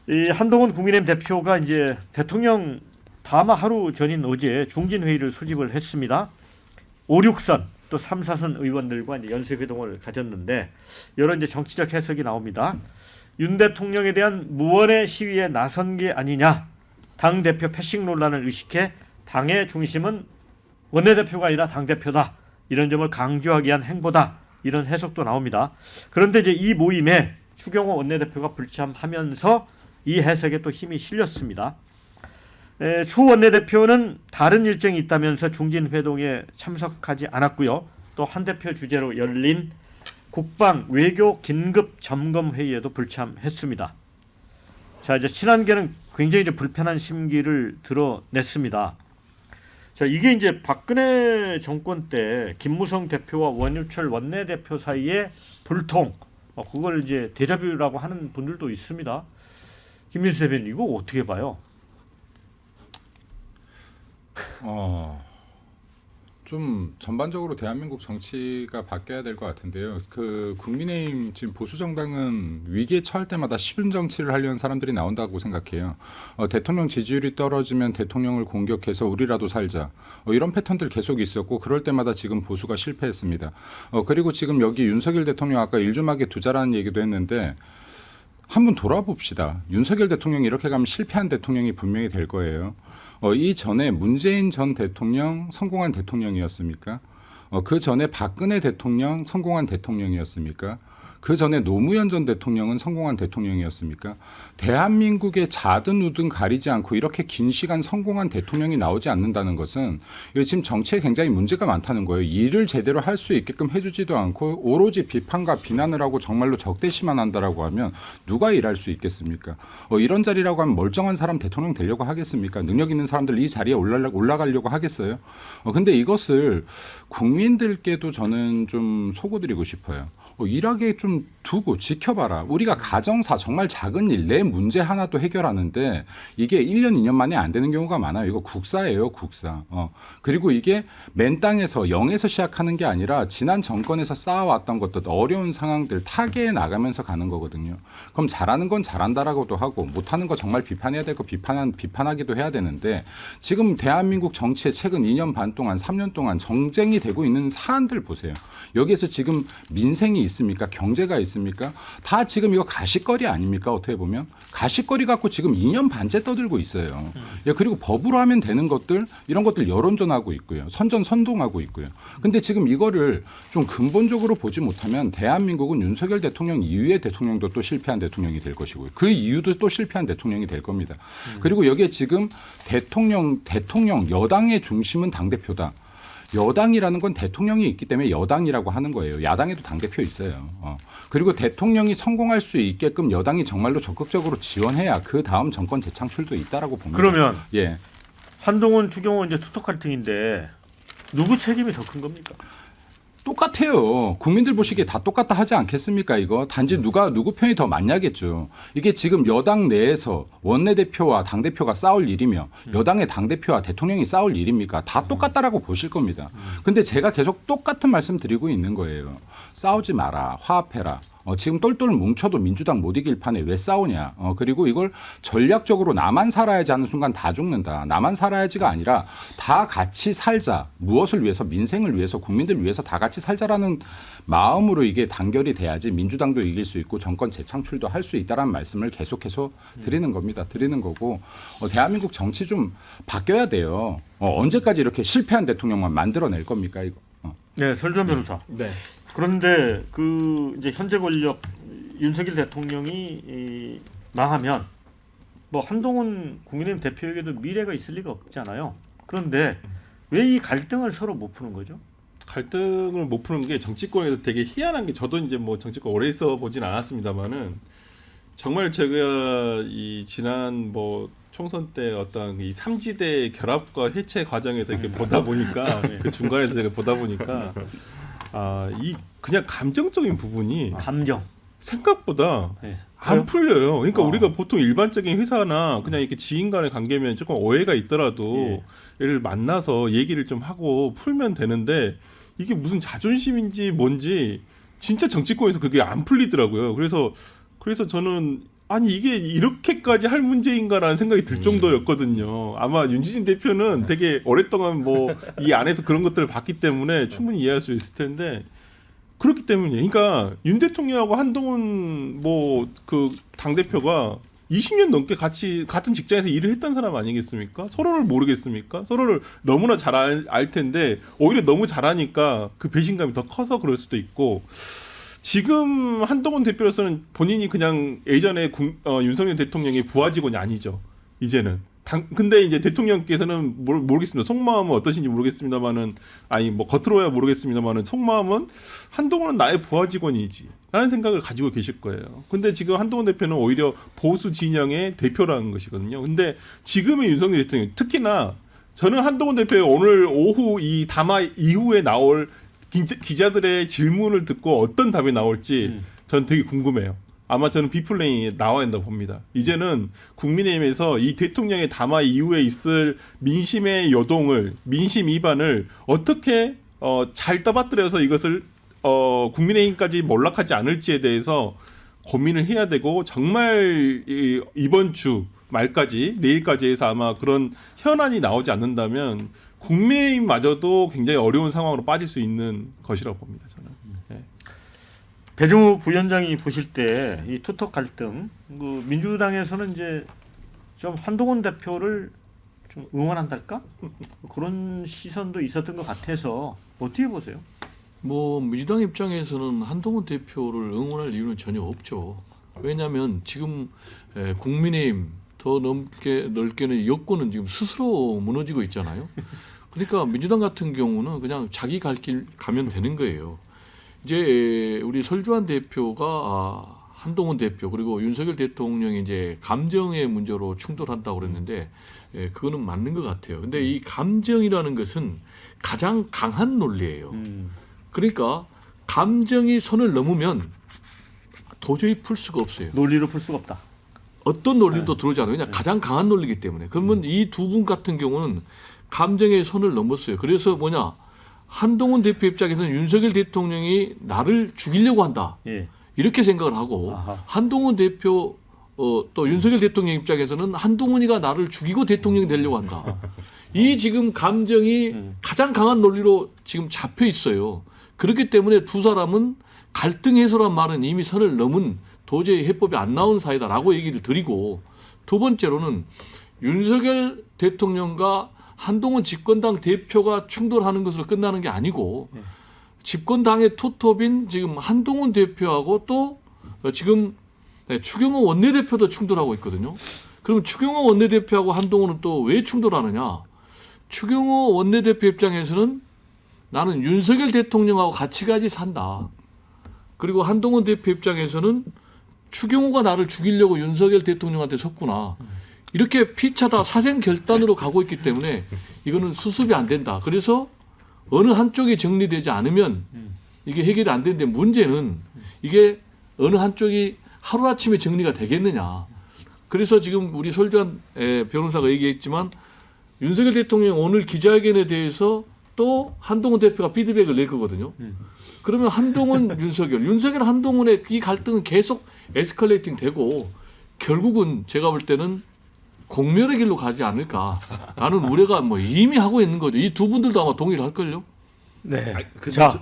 이 한동훈 국민의힘 대표가 이제 대통령 다마 하루 전인 어제 중진 회의를 소집을 했습니다. 5, 6선 또 3, 4선 의원들과 이제 연쇄 회동을 가졌는데 여러 이제 정치적 해석이 나옵니다. 윤 대통령에 대한 무언의 시위에 나선 게 아니냐. 당 대표 패싱 논란을 의식해 당의 중심은 원내대표가 아니라 당 대표다. 이런 점을 강조하기 위한 행보다. 이런 해석도 나옵니다. 그런데 이제 이 모임에 추경호 원내대표가 불참하면서 이 해석에 또 힘이 실렸습니다. 추 원내대표는 다른 일정이 있다면서 중진회동에 참석하지 않았고요. 또 한 대표 주재로 열린 국방 외교 긴급 점검 회의에도 불참했습니다. 자, 이제 친한계는 굉장히 이제 불편한 심기를 드러냈습니다. 자, 이게 이제 박근혜 정권 때 김무성 대표와 원유철 원내대표 사이의 불통, 그걸 이제 데자뷰라고 하는 분들도 있습니다. 김민수 대변인 이거 어떻게 봐요? 좀 전반적으로 대한민국 정치가 바뀌어야 될 것 같은데요. 그 국민의힘 지금 보수 정당은 위기에 처할 때마다 시분 정치를 하려는 사람들이 나온다고 생각해요. 대통령 지지율이 떨어지면 대통령을 공격해서 우리라도 살자. 이런 패턴들 계속 있었고 그럴 때마다 지금 보수가 실패했습니다. 그리고 지금 여기 윤석열 대통령 아까 일주막에 두자라는 얘기도 했는데 한번 돌아봅시다. 윤석열 대통령이 이렇게 가면 실패한 대통령이 분명히 될 거예요. 이전에 문재인 전 대통령 성공한 대통령이었습니까? 그 전에 박근혜 대통령 성공한 대통령이었습니까? 그 전에 노무현 전 대통령은 성공한 대통령이었습니까? 대한민국의 자든 우든 가리지 않고 이렇게 긴 시간 성공한 대통령이 나오지 않는다는 것은 지금 정치에 굉장히 문제가 많다는 거예요. 일을 제대로 할 수 있게끔 해주지도 않고 오로지 비판과 비난을 하고 정말로 적대시만 한다라고 하면 누가 일할 수 있겠습니까? 이런 자리라고 하면 멀쩡한 사람 대통령 되려고 하겠습니까? 능력 있는 사람들 이 자리에 올라가려고 하겠어요? 근데 이것을 국민들께도 저는 좀 소구드리고 싶어요. 일하게 좀 두고 지켜봐라. 우리가 가정사 정말 작은 일, 내 문제 하나도 해결하는데 이게 1년, 2년 만에 안 되는 경우가 많아요. 이거 국사예요, 국사. 그리고 이게 맨 땅에서 0에서 시작하는 게 아니라 지난 정권에서 쌓아왔던 것들, 어려운 상황들 타개해 나가면서 가는 거거든요. 그럼 잘하는 건 잘한다라고도 하고 못하는 거 정말 비판해야 되고 비판하기도 해야 되는데 지금 대한민국 정치에 최근 2년 반 동안, 3년 동안 정쟁이 되고 있는 사안들 보세요. 여기에서 지금 민생이 있습니까? 경제가 있습니까? 다 지금 이거 가십거리 아닙니까? 어떻게 보면 가십거리 갖고 지금 2년 반째 떠들고 있어요. 그리고 법으로 하면 되는 것들 이런 것들 여론전하고 있고요. 선동하고 있고요. 근데 지금 이거를 좀 근본적으로 보지 못하면 대한민국은 윤석열 대통령 이후의 대통령도 또 실패한 대통령이 될 것이고요. 그 이후도 또 실패한 대통령이 될 겁니다. 그리고 여기에 지금 대통령 여당의 중심은 당대표다. 여당이라는 건 대통령이 있기 때문에 여당이라고 하는 거예요. 야당에도 당대표 있어요. 그리고 대통령이 성공할 수 있게끔 여당이 정말로 적극적으로 지원해야 그 다음 정권 재창출도 있다라고 봅니다. 그러면 예. 한동훈, 추경호 이제 투톱 갈등인데 누구 책임이 더 큰 겁니까? 똑같아요. 국민들 보시기에 다 똑같다 하지 않겠습니까? 이거 단지 누구 편이 더 맞냐겠죠. 이게 지금 여당 내에서 원내대표와 당대표가 싸울 일이며 여당의 당대표와 대통령이 싸울 일입니까? 다 똑같다라고 보실 겁니다. 근데 제가 계속 똑같은 말씀 드리고 있는 거예요. 싸우지 마라. 화합해라. 지금 똘똘 뭉쳐도 민주당 못 이길 판에 왜 싸우냐. 그리고 이걸 전략적으로 나만 살아야지 하는 순간 다 죽는다. 나만 살아야지가 아니라 다 같이 살자. 무엇을 위해서 민생을 위해서 국민들 위해서 다 같이 살자라는 마음으로 이게 단결이 돼야지 민주당도 이길 수 있고 정권 재창출도 할 수 있다라는 말씀을 계속해서 드리는 겁니다. 드리는 거고 대한민국 정치 좀 바뀌어야 돼요. 언제까지 이렇게 실패한 대통령만 만들어낼 겁니까 이거. 네, 설주환 변호사. 네. 그런데 그 이제 현재 권력 윤석열 대통령이 망하면 뭐 한동훈 국민의힘 대표에게도 미래가 있을 리가 없잖아요. 그런데 왜 이 갈등을 서로 못 푸는 거죠? 갈등을 못 푸는 게 정치권에서 되게 희한한 게 저도 이제 뭐 정치권 오래 있어 보진 않았습니다만은 정말 제가 이 지난 뭐 총선 때 어떤 이 삼지대 결합과 해체 과정에서 이렇게 보다 보니까 그 중간에서 제가 보다 보니까 이 그냥 감정적인 부분이 감정. 생각보다 네. 안 풀려요. 그러니까 어. 우리가 보통 일반적인 회사나 그냥 이렇게 지인 간의 관계면 조금 오해가 있더라도 얘를 만나서 얘기를 좀 하고 풀면 되는데 이게 무슨 자존심인지 뭔지 진짜 정치권에서 그게 안 풀리더라고요. 그래서 저는 아니 이게 이렇게까지 할 문제인가라는 생각이 들 정도였거든요. 아마 윤지진 대표는 되게 오랫동안 뭐 이 안에서 그런 것들을 봤기 때문에 충분히 이해할 수 있을 텐데 그렇기 때문에 그러니까 윤 대통령하고 한동훈 뭐 그 당 대표가 20년 넘게 같이 같은 직장에서 일을 했던 사람 아니겠습니까? 서로를 모르겠습니까? 서로를 너무나 잘 알 텐데 오히려 너무 잘하니까 그 배신감이 더 커서 그럴 수도 있고 지금 한동훈 대표로서는 본인이 그냥 예전에 윤석열 대통령의 부하 직원이 아니죠. 이제는. 근데 이제 대통령께서는 모르겠습니다. 속마음은 어떠신지 모르겠습니다만은 아니 뭐 겉으로야 모르겠습니다만은 속마음은 한동훈은 나의 부하 직원이지 라는 생각을 가지고 계실 거예요. 근데 지금 한동훈 대표는 오히려 보수 진영의 대표라는 것이거든요. 근데 지금의 윤석열 대통령 특히나 저는 한동훈 대표의 오늘 오후 이 담화 이후에 나올 기자들의 질문을 듣고 어떤 답이 나올지 저는 되게 궁금해요. 아마 저는 비플레인이 나와야 한다고 봅니다. 이제는 국민의힘에서 이 대통령의 담화 이후에 있을 민심의 요동을 민심 위반을 어떻게 잘 떠받들여서 이것을 국민의힘까지 몰락하지 않을지에 대해서 고민을 해야 되고 정말 이번 주 말까지 내일까지 해서 아마 그런 현안이 나오지 않는다면 국민의힘마저도 굉장히 어려운 상황으로 빠질 수 있는 것이라고 봅니다. 저는. 네. 배종우 부위원장이 보실 때 이 투톱 갈등, 그 민주당에서는 이제 좀 한동훈 대표를 좀 응원한달까 그런 시선도 있었던 것 같아서 어떻게 보세요? 뭐 민주당 입장에서는 한동훈 대표를 응원할 이유는 전혀 없죠. 왜냐하면 지금 국민의힘 더 넓게는 여권은 지금 스스로 무너지고 있잖아요. 그러니까 민주당 같은 경우는 그냥 자기 갈 길 가면 되는 거예요. 이제 우리 설주환 대표가 한동훈 대표 그리고 윤석열 대통령이 이제 감정의 문제로 충돌한다고 그랬는데 그거는 맞는 것 같아요. 근데 이 감정이라는 것은 가장 강한 논리예요. 그러니까 감정이 선을 넘으면 도저히 풀 수가 없어요. 논리로 풀 수가 없다. 어떤 논리도 들어오지 않아요. 그냥 가장 강한 논리이기 때문에. 그러면 이 두 분 같은 경우는 감정의 선을 넘었어요. 그래서 뭐냐. 한동훈 대표 입장에서는 윤석열 대통령이 나를 죽이려고 한다. 예. 이렇게 생각을 하고 아하. 한동훈 대표 또 윤석열 대통령 입장에서는 한동훈이가 나를 죽이고 대통령이 되려고 한다. 이 지금 감정이 가장 강한 논리로 지금 잡혀 있어요. 그렇기 때문에 두 사람은 갈등 해소란 말은 이미 선을 넘은 도저히 해법이 안 나오는 사이다라고 얘기를 드리고 두 번째로는 윤석열 대통령과 한동훈 집권당 대표가 충돌하는 것으로 끝나는 게 아니고 집권당의 투톱인 지금 한동훈 대표하고 또 지금 추경호 원내대표도 충돌하고 있거든요. 그럼 추경호 원내대표하고 한동훈은 또 왜 충돌하느냐? 추경호 원내대표 입장에서는 나는 윤석열 대통령하고 같이 가지 산다. 그리고 한동훈 대표 입장에서는 추경호가 나를 죽이려고 윤석열 대통령한테 섰구나. 이렇게 피차다 사생 결단으로 가고 있기 때문에 이거는 수습이 안 된다. 그래서 어느 한쪽이 정리되지 않으면 이게 해결이 안 되는데 문제는 이게 어느 한쪽이 하루아침에 정리가 되겠느냐. 그래서 지금 우리 설주환 변호사가 얘기했지만 윤석열 대통령 오늘 기자회견에 대해서 또 한동훈 대표가 피드백을 낼 거거든요. 그러면 한동훈, 윤석열 한동훈의 이 갈등은 계속 에스컬레이팅 되고 결국은 제가 볼 때는 공멸의 길로 가지 않을까라는 우려가 뭐 이미 하고 있는 거죠. 이 두 분들도 아마 동의를 할걸요. 네. 그 자,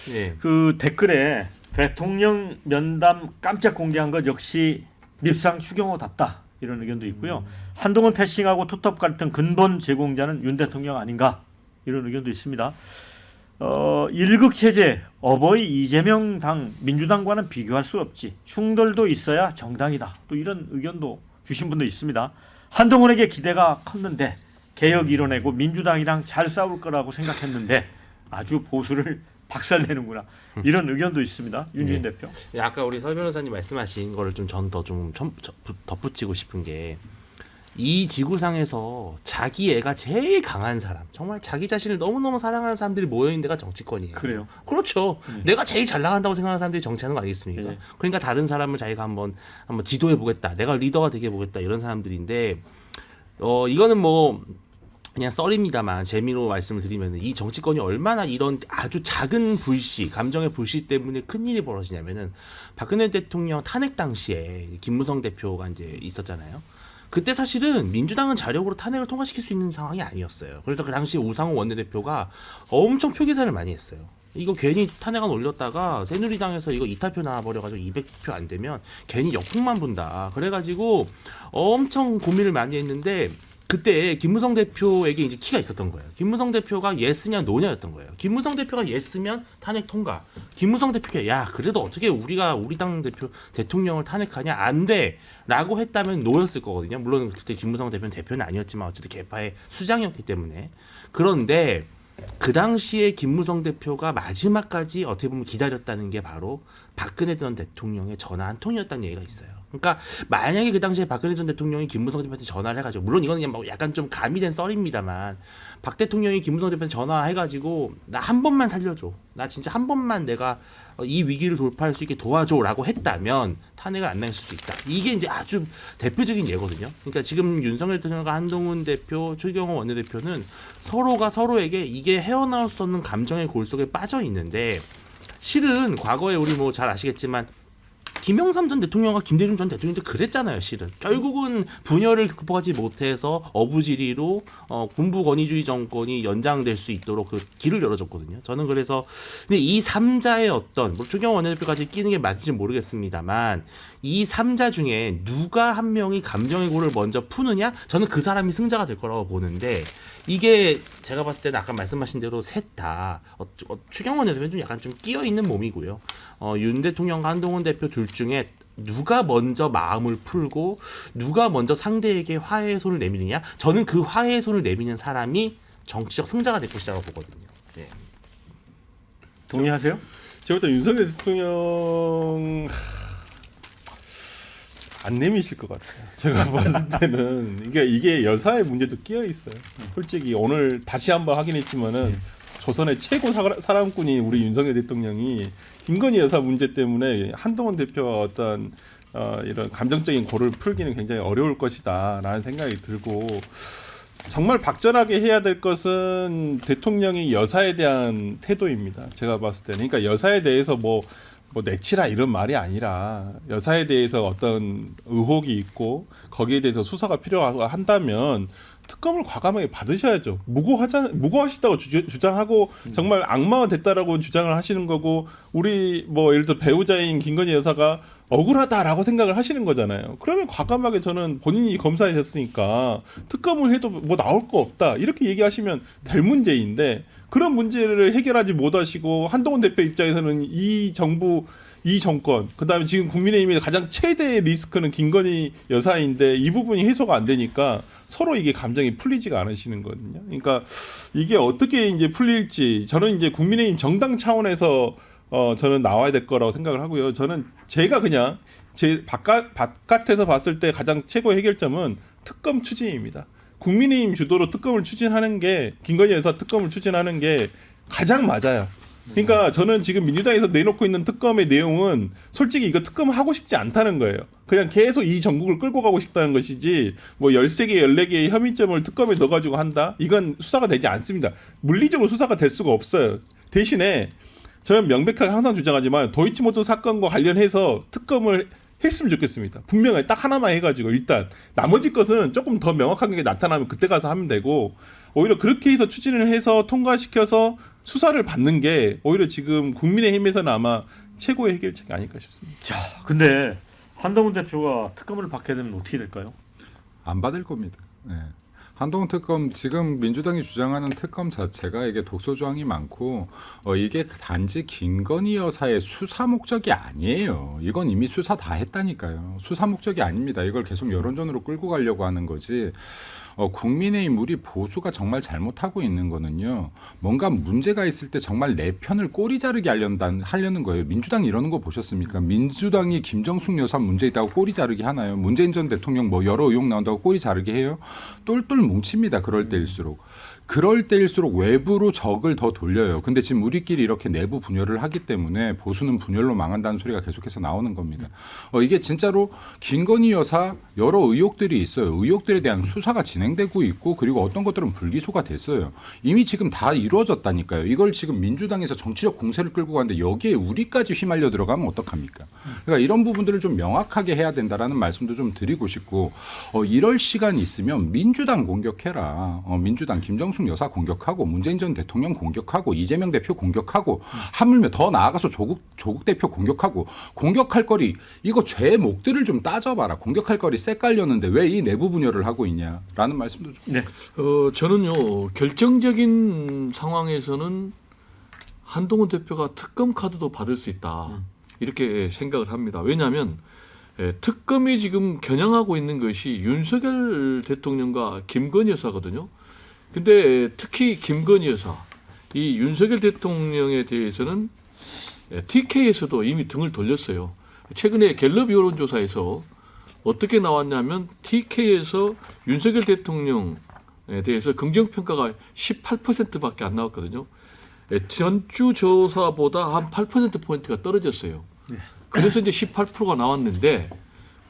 예. 그 댓글에 대통령 면담 깜짝 공개한 것 역시 밉상 추경호답다 이런 의견도 있고요. 한동훈 패싱하고 투톱 갈등 근본 제공자는 윤 대통령 아닌가 이런 의견도 있습니다. 일극 체제 어버이 이재명 당 민주당과는 비교할 수 없지 충돌도 있어야 정당이다 또 이런 의견도 주신 분도 있습니다. 한동훈에게 기대가 컸는데 개혁 이뤄내고 민주당이랑 잘 싸울 거라고 생각했는데 아주 보수를 박살내는구나 이런 의견도 있습니다. 윤진 대표. 아까 우리 설 변호사님 말씀하신 거를 좀 전 더 좀 덧붙이고 싶은 게 이 지구상에서 자기 애가 제일 강한 사람, 정말 자기 자신을 너무너무 사랑하는 사람들이 모여있는 데가 정치권이에요. 그래요. 그렇죠. 내가 제일 잘 나간다고 생각하는 사람들이 정치하는 거 아니겠습니까? 네. 그러니까 다른 사람을 자기가 한번 지도해 보겠다, 내가 리더가 되게 보겠다 이런 사람들인데 이거는 뭐 그냥 썰입니다만 재미로 말씀을 드리면 이 정치권이 얼마나 이런 아주 작은 불씨, 감정의 불씨 때문에 큰 일이 벌어지냐면은 박근혜 대통령 탄핵 당시에 김무성 대표가 이제 있었잖아요. 그때 사실은 민주당은 자력으로 탄핵을 통과시킬 수 있는 상황이 아니었어요. 그래서 그 당시 우상호 원내대표가 엄청 표계산을 많이 했어요. 이거 괜히 탄핵안 올렸다가 새누리당에서 이거 이탈표 나와버려가지고 200표 안 되면 괜히 역풍만 분다. 그래가지고 엄청 고민을 많이 했는데 그때 김무성 대표에게 이제 키가 있었던 거예요. 김무성 대표가 예스냐 노냐였던 거예요. 김무성 대표가 예스면 탄핵 통과. 김무성 대표가 야 그래도 어떻게 우리가 우리 당 대표 대통령을 탄핵하냐 안 돼라고 했다면 노였을 거거든요. 물론 그때 김무성 대표는 아니었지만 어쨌든 개파의 수장이었기 때문에. 그런데 그 당시에 김무성 대표가 마지막까지 어떻게 보면 기다렸다는 게 바로 박근혜 전 대통령의 전화 한 통이었다는 얘기가 있어요. 그러니까 만약에 그 당시에 박근혜 전 대통령이 김무성 대표한테 전화를 해가지고 물론 이건 그냥 뭐 약간 좀 가미된 썰입니다만 박 대통령이 김무성 대표한테 전화해가지고 나 한 번만 살려줘. 나 진짜 한 번만 내가 이 위기를 돌파할 수 있게 도와줘라고 했다면 탄핵을 안 당했을 수 있다. 이게 이제 아주 대표적인 예거든요. 그러니까 지금 윤석열 대통령과 한동훈 대표, 최경호 원내대표는 서로가 서로에게 이게 헤어나올 수 없는 감정의 골 속에 빠져 있는데 실은 과거에 우리 뭐 잘 아시겠지만 김영삼 전 대통령과 김대중 전 대통령도 그랬잖아요. 실은 결국은 분열을 극복하지 못해서 어부지리로 군부 권위주의 정권이 연장될 수 있도록 그 길을 열어줬거든요. 저는 그래서 근데 이 3자의 어떤 뭐 최경호 원내대표까지 끼는 게 맞을지 모르겠습니다만 이 3자 중에 누가 한 명이 감정의 골을 먼저 푸느냐 저는 그 사람이 승자가 될 거라고 보는데 이게 제가 봤을 때는 아까 말씀하신 대로 셋 다 추경호 원내대표는 좀 약간 좀 끼어 있는 몸이고요. 윤 대통령과 한동훈 대표 둘 중에 누가 먼저 마음을 풀고 누가 먼저 상대에게 화해의 손을 내미느냐 저는 그 화해의 손을 내미는 사람이 정치적 승자가 될 것이라고 보거든요. 네. 동의하세요? 제가 볼 때 윤석열 대통령 안 내미실 것 같아요. 제가 봤을 때는 이게 여사의 문제도 끼어 있어요. 솔직히 오늘 다시 한번 확인했지만은 조선의 최고 사람꾼이 우리 윤석열 대통령이 김건희 여사 문제 때문에 한동훈 대표와 어떤 이런 감정적인 골을 풀기는 굉장히 어려울 것이다라는 생각이 들고 정말 박전하게 해야 될 것은 대통령이 여사에 대한 태도입니다. 제가 봤을 때는 그러니까 여사에 대해서 뭐 내치라 이런 말이 아니라 여사에 대해서 어떤 의혹이 있고 거기에 대해서 수사가 필요한다면 특검을 과감하게 받으셔야죠. 무고하시다고 주장하고 정말 악마가 됐다라고 주장을 하시는 거고 우리 뭐 예를 들어 배우자인 김건희 여사가 억울하다라고 생각을 하시는 거잖아요. 그러면 과감하게 저는 본인이 검사하셨으니까 특검을 해도 뭐 나올 거 없다 이렇게 얘기하시면 될 문제인데 그런 문제를 해결하지 못하시고 한동훈 대표 입장에서는 이 정부 이 정권 그다음에 지금 국민의힘의 가장 최대의 리스크는 김건희 여사인데 이 부분이 해소가 안 되니까 서로 이게 감정이 풀리지가 않으시는 거거든요. 그러니까 이게 어떻게 이제 풀릴지 저는 이제 국민의힘 정당 차원에서 저는 나와야 될 거라고 생각을 하고요. 저는 제가 그냥 제 바깥에서 봤을 때 가장 최고의 해결점은 특검 추진입니다. 국민의힘 주도로 특검을 추진하는 게 김건희 여사 특검을 추진하는 게 가장 맞아요. 그러니까 저는 지금 민주당에서 내놓고 있는 특검의 내용은 솔직히 이거 특검 하고 싶지 않다는 거예요. 그냥 계속 이 전국을 끌고 가고 싶다는 것이지 뭐 13개, 14개의 혐의점을 특검에 넣어가지고 한다? 이건 수사가 되지 않습니다. 물리적으로 수사가 될 수가 없어요. 대신에 저는 명백하게 항상 주장하지만 도이치모터 사건과 관련해서 특검을 했으면 좋겠습니다. 분명히 딱 하나만 해가지고 일단 나머지 것은 조금 더 명확하게 나타나면 그때 가서 하면 되고 오히려 그렇게 해서 추진을 해서 통과시켜서 수사를 받는 게 오히려 지금 국민의힘에서는 아마 최고의 해결책이 아닐까 싶습니다. 자, 근데 한동훈 대표가 특검을 받게 되면 어떻게 될까요? 안 받을 겁니다. 네. 한동훈 특검 지금 민주당이 주장하는 특검 자체가 이게 독소 조항이 많고 이게 단지 김건희 여사의 수사 목적이 아니에요. 이건 이미 수사 다 했다니까요. 수사 목적이 아닙니다. 이걸 계속 여론전으로 끌고 가려고 하는 거지. 국민의힘 우리 보수가 정말 잘못하고 있는 거는요. 뭔가 문제가 있을 때 정말 내 편을 꼬리 자르게 하려는 거예요. 민주당이 이러는 거 보셨습니까? 민주당이 김정숙 여사 문제 있다고 꼬리 자르기 하나요? 문재인 전 대통령 뭐 여러 의혹 나온다고 꼬리 자르게 해요? 똘똘 뭉칩니다. 그럴 때일수록. 그럴 때일수록 외부로 적을 더 돌려요. 근데 지금 우리끼리 이렇게 내부 분열을 하기 때문에 보수는 분열로 망한다는 소리가 계속해서 나오는 겁니다. 이게 진짜로 김건희 여사 여러 의혹들이 있어요. 의혹들에 대한 수사가 진행되고 있고 그리고 어떤 것들은 불기소가 됐어요. 이미 지금 다 이루어졌다니까요. 이걸 지금 민주당에서 정치적 공세를 끌고 가는데 여기에 우리까지 휘말려 들어가면 어떡합니까? 그러니까 이런 부분들을 좀 명확하게 해야 된다라는 말씀도 좀 드리고 싶고 이럴 시간이 있으면 민주당 공격해라. 민주당 김정숙 여사 공격하고 문재인 전 대통령 공격하고 이재명 대표 공격하고 하물며 더 나아가서 조국 대표 공격하고 공격할 거리 이거 죄목들을 좀 따져봐라. 공격할 거리 쎄깔렸는데 왜 이 내부 분열을 하고 있냐라는 말씀도 좀. 네. 저는요 결정적인 상황에서는 한동훈 대표가 특검 카드도 받을 수 있다 이렇게 생각을 합니다. 왜냐하면 특검이 지금 겨냥하고 있는 것이 윤석열 대통령과 김건희 여사거든요. 근데 특히 김건희 여사, 이 윤석열 대통령에 대해서는 TK에서도 이미 등을 돌렸어요. 최근에 갤럽 여론조사에서 어떻게 나왔냐면 TK에서 윤석열 대통령에 대해서 긍정평가가 18%밖에 안 나왔거든요. 전주 조사보다 한 8%포인트가 떨어졌어요. 그래서 이제 18%가 나왔는데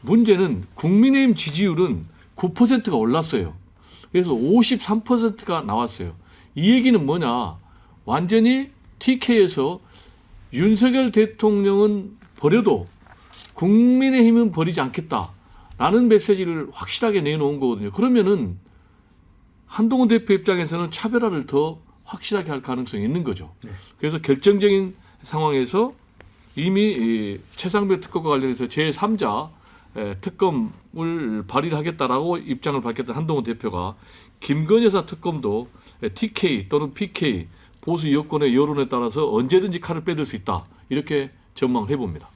문제는 국민의힘 지지율은 9%가 올랐어요. 그래서 53%가 나왔어요. 이 얘기는 뭐냐? 완전히 TK에서 윤석열 대통령은 버려도 국민의힘은 버리지 않겠다라는 메시지를 확실하게 내놓은 거거든요. 그러면은 한동훈 대표 입장에서는 차별화를 더 확실하게 할 가능성이 있는 거죠. 그래서 결정적인 상황에서 이미 최상병 특검과 관련해서 제3자 특검을 발의하겠다라고 입장을 밝혔던 한동훈 대표가 김건희 여사 특검도 TK 또는 PK 보수 여권의 여론에 따라서 언제든지 칼을 빼들 수 있다 이렇게 전망을 해봅니다.